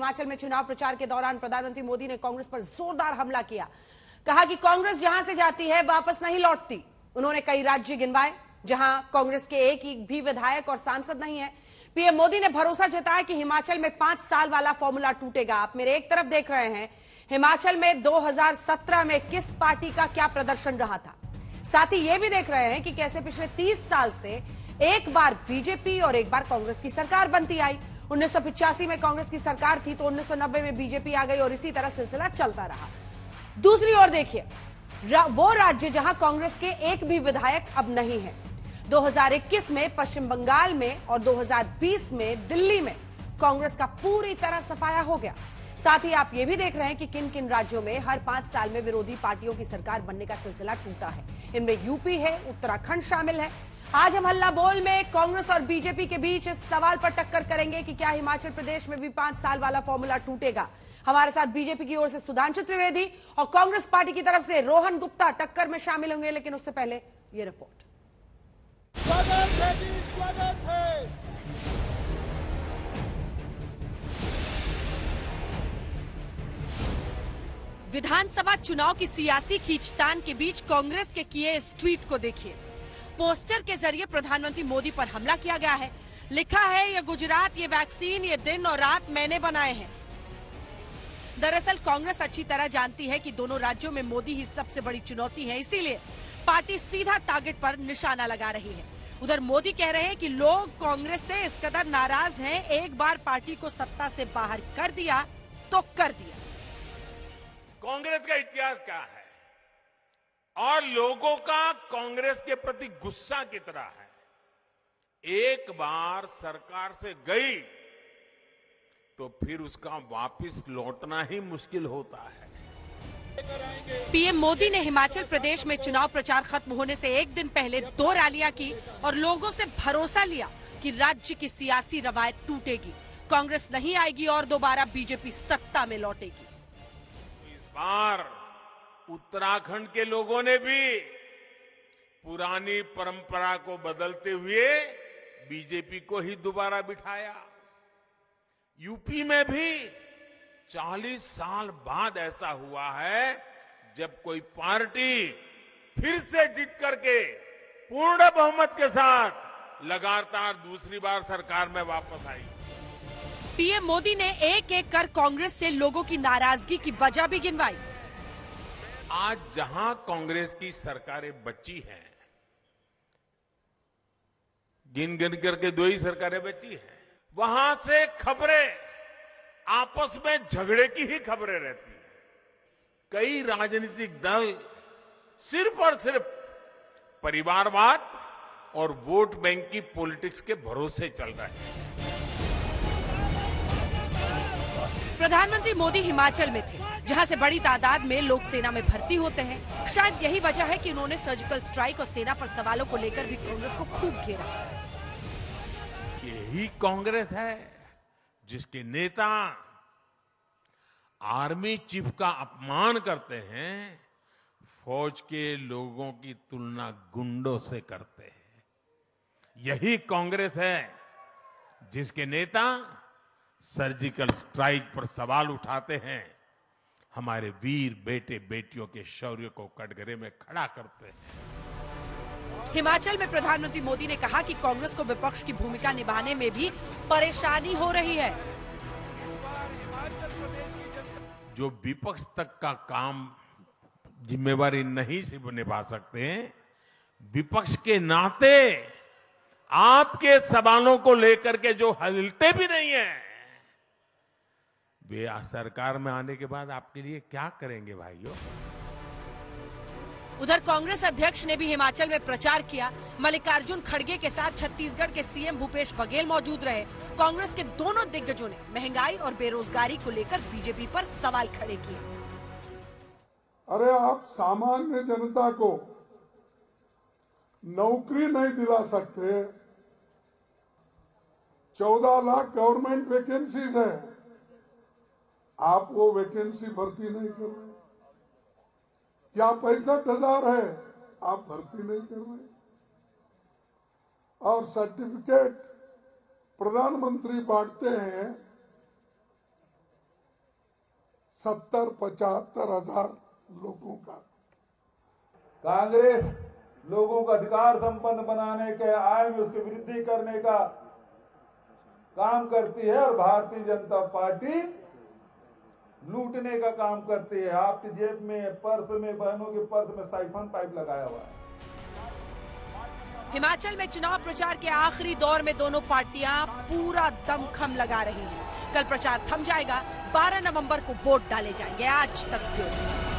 हिमाचल में चुनाव प्रचार के दौरान प्रधानमंत्री मोदी ने कांग्रेस पर जोरदार हमला किया। कहा कि कांग्रेस जहां से जाती है वापस नहीं लौटती। उन्होंने कई राज्य गिनवाए जहां कांग्रेस के एक भी विधायक और सांसद नहीं है। पीएम मोदी ने भरोसा जताया कि हिमाचल में 5 साल वाला फॉर्मूला टूटेगा। आप मेरे एक तरफ देख रहे हैं हिमाचल में 2017 में किस पार्टी का क्या प्रदर्शन रहा था। साथ ही यह भी देख रहे हैं कि कैसे पिछले 30 साल से एक बार बीजेपी और एक बार कांग्रेस की सरकार बनती आई। 1985 में कांग्रेस की सरकार थी तो 1990 में बीजेपी आ गई और इसी तरह सिलसिला चलता रहा। दूसरी ओर देखिए वो राज्य जहां कांग्रेस के एक भी विधायक अब नहीं है। 2021 में पश्चिम बंगाल में और 2020 में दिल्ली में कांग्रेस का पूरी तरह सफाया हो गया। साथ ही आप ये भी देख रहे हैं कि किन किन राज्यों में हर 5 साल में विरोधी पार्टियों की सरकार बनने का सिलसिला टूटा है। इनमें यूपी है, उत्तराखंड शामिल है। आज हम हल्ला बोल में कांग्रेस और बीजेपी के बीच इस सवाल पर टक्कर करेंगे कि क्या हिमाचल प्रदेश में भी 5 साल वाला फॉर्मूला टूटेगा। हमारे साथ बीजेपी की ओर से सुधांशु त्रिवेदी और कांग्रेस पार्टी की तरफ से रोहन गुप्ता टक्कर में शामिल होंगे। लेकिन उससे पहले ये रिपोर्ट। स्वागत है जी, स्वागत है। विधानसभा चुनाव की सियासी खींचतान के बीच कांग्रेस के किए इस ट्वीट को देखिए। पोस्टर के जरिए प्रधानमंत्री मोदी पर हमला किया गया है। लिखा है ये गुजरात, ये वैक्सीन, ये दिन और रात मैंने बनाए हैं। दरअसल कांग्रेस अच्छी तरह जानती है कि दोनों राज्यों में मोदी ही सबसे बड़ी चुनौती है, इसीलिए पार्टी सीधा टारगेट पर निशाना लगा रही है। उधर मोदी कह रहे हैं कि लोग कांग्रेस से इस कदर नाराज हैं, एक बार पार्टी को सत्ता से बाहर कर दिया तो कर दिया। कांग्रेस का इतिहास क्या है और लोगों का कांग्रेस के प्रति गुस्सा कितना है। एक बार सरकार से गई तो फिर उसका वापस लौटना ही मुश्किल होता है। पीएम मोदी ने हिमाचल प्रदेश में चुनाव प्रचार खत्म होने से एक दिन पहले 2 रैलियां की और लोगों से भरोसा लिया कि राज्य की सियासी रवायत टूटेगी, कांग्रेस नहीं आएगी और दोबारा बीजेपी सत्ता में लौटेगी। इस बार उत्तराखंड के लोगों ने भी पुरानी परंपरा को बदलते हुए बीजेपी को ही दोबारा बिठाया। यूपी में भी 40 साल बाद ऐसा हुआ है जब कोई पार्टी फिर से जीत करके पूर्ण बहुमत के साथ लगातार दूसरी बार सरकार में वापस आई। पीएम मोदी ने एक एक कर कांग्रेस से लोगों की नाराजगी की वजह भी गिनवाई। आज जहां कांग्रेस की सरकारें बची हैं, गिन गिन करके 2 ही सरकारें बची हैं, वहां से खबरें आपस में झगड़े की ही खबरें रहती हैं। कई राजनीतिक दल सिर्फ और सिर्फ परिवारवाद और वोट बैंक की पॉलिटिक्स के भरोसे चल रहे हैं। प्रधानमंत्री मोदी हिमाचल में थे, जहां से बड़ी तादाद में लोग सेना में भर्ती होते हैं। शायद यही वजह है कि उन्होंने सर्जिकल स्ट्राइक और सेना पर सवालों को लेकर भी कांग्रेस को खूब घेरा। यही कांग्रेस है जिसके नेता आर्मी चीफ का अपमान करते हैं, फौज के लोगों की तुलना गुंडों से करते हैं। यही कांग्रेस है जिसके नेता सर्जिकल स्ट्राइक पर सवाल उठाते हैं, हमारे वीर बेटे बेटियों के शौर्य को कटघरे में खड़ा करते हैं। हिमाचल में प्रधानमंत्री मोदी ने कहा कि कांग्रेस को विपक्ष की भूमिका निभाने में भी परेशानी हो रही है। जो विपक्ष तक का काम जिम्मेवारी नहीं से निभा सकते, विपक्ष के नाते आपके सवालों को लेकर के जो हिलते भी नहीं है, वे सरकार में आने के बाद आपके लिए क्या करेंगे भाइयों। उधर कांग्रेस अध्यक्ष ने भी हिमाचल में प्रचार किया। मल्लिकार्जुन खड़गे के साथ छत्तीसगढ़ के सीएम भूपेश बघेल मौजूद रहे। कांग्रेस के दोनों दिग्गजों ने महंगाई और बेरोजगारी को लेकर बीजेपी पर सवाल खड़े किए। अरे आप सामान्य जनता को नौकरी नहीं दिला सकते। 14 लाख गवर्नमेंट वैकेंसीज है, आप वो वैकेंसी भर्ती नहीं कर रहे। या 65,000 है, आप भर्ती नहीं कर रहे। और सर्टिफिकेट प्रधानमंत्री बांटते हैं 70-75 हजार लोगों का। कांग्रेस लोगों को अधिकार संपन्न बनाने के, आय में उसकी वृद्धि करने का काम करती है और भारतीय जनता पार्टी लूटने का काम करती है। आपकी जेब में, पर्स में, बहनों के पर्स में साइफन पाइप लगाया हुआ है। हिमाचल में चुनाव प्रचार के आखिरी दौर में दोनों पार्टियां पूरा दमखम लगा रही हैं। कल प्रचार थम जाएगा, 12 नवंबर को वोट डाले जाएंगे। आज तक